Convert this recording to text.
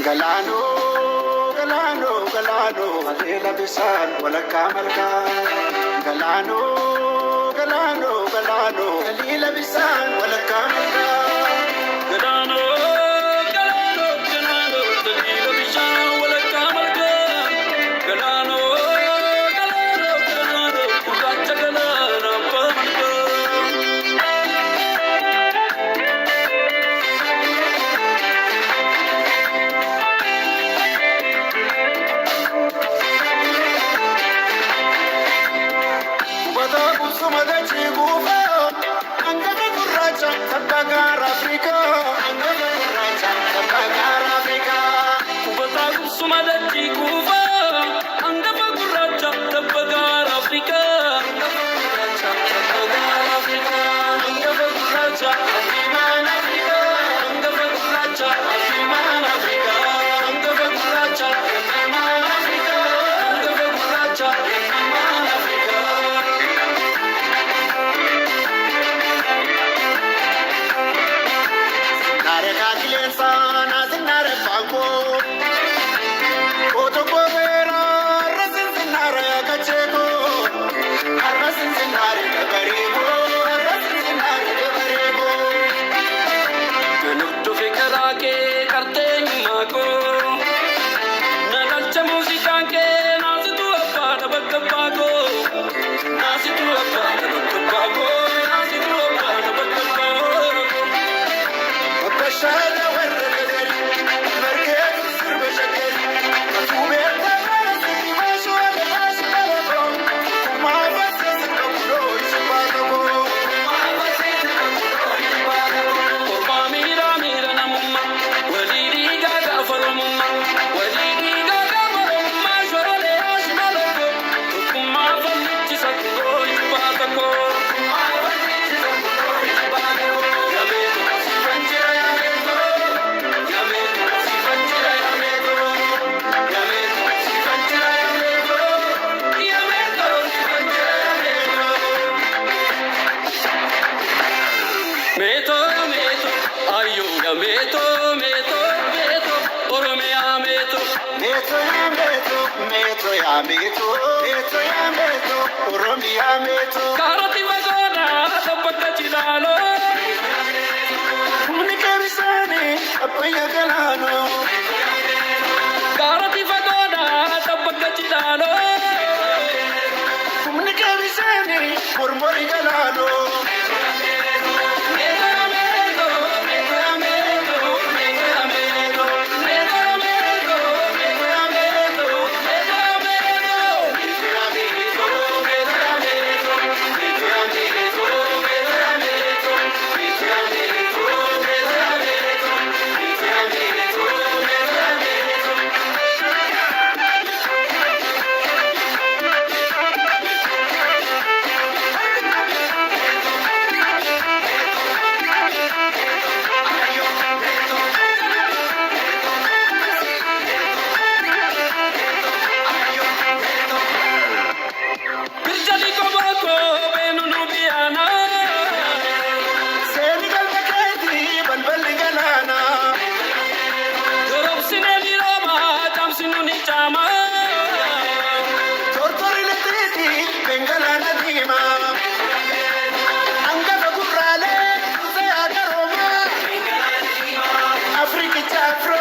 Galano, galano, galano, alela bisan walakka malka. Galano, galano, galano, alela bisan walakka malka. Galano, galano, galano, alela bisan walakka malka. Galano, galano, galano, gurraacha galaana abbaa malka. Sumadachi gufa, angga gurracha, tabagar Afrika, angga gurracha, tabagar Afrika. Kubataku sumadachi kufa, anggafa gurraacha tabbagaar Afrika. Angga tabagar Afrika, angga gurracha, afiman Afrika, angga gurracha, afiman Afrika, angga gurracha, afiman Afrika, angga gurracha, afiman Afrika. Nare kakilensa nazinare pango, otoko vera rasin zinare kachego, rasin zinare kabarego, rasin zinare kabarego. Nuttu fikra ke karte mako, nagalcha musica ke nazitu abba tabakkabago, nazitu abba tabakkabago, nazitu abba tabakkabago. Bakashara warra gari, market sirbe shakari, atume tabara simasho alashi balako, kumava sisi kabulo isipatako, kumava sisi kabulo isipatako. Orma mira mira namumma, walidi gaga falumumma, walidi gaga falumma, shorole ashmalako, tukuma fallichi sakko ipatako. Kumava sisi kabulo isipatako. Yameto, Sifanjira yameto, yameto, sifanjira yameto, yameto, sifanjira yameto, yameto, sifanjira yameto. meto, meto, ayo yameto, meto, meto, oromia meto. Meto ya meto, meto ya meto, meto ya meto, Oromia meto. Karati magona, tabbata chilalo. Unica bisane, appena galano. Karati magona, tabbata chilalo. Unica bisane, murmuri galano. Meto ya meto, meto ya meto, meto ya meto, meto ya meto, meto ya meto, meto ya meto. Birjali ko bako, benu nubiana. Senegal bakati, balbal galana. Dorop sine miroma, tam sinu ni chama. Tortori leteti, bengalana dima. Anga bagurale, se agaroma. Afrika chafro.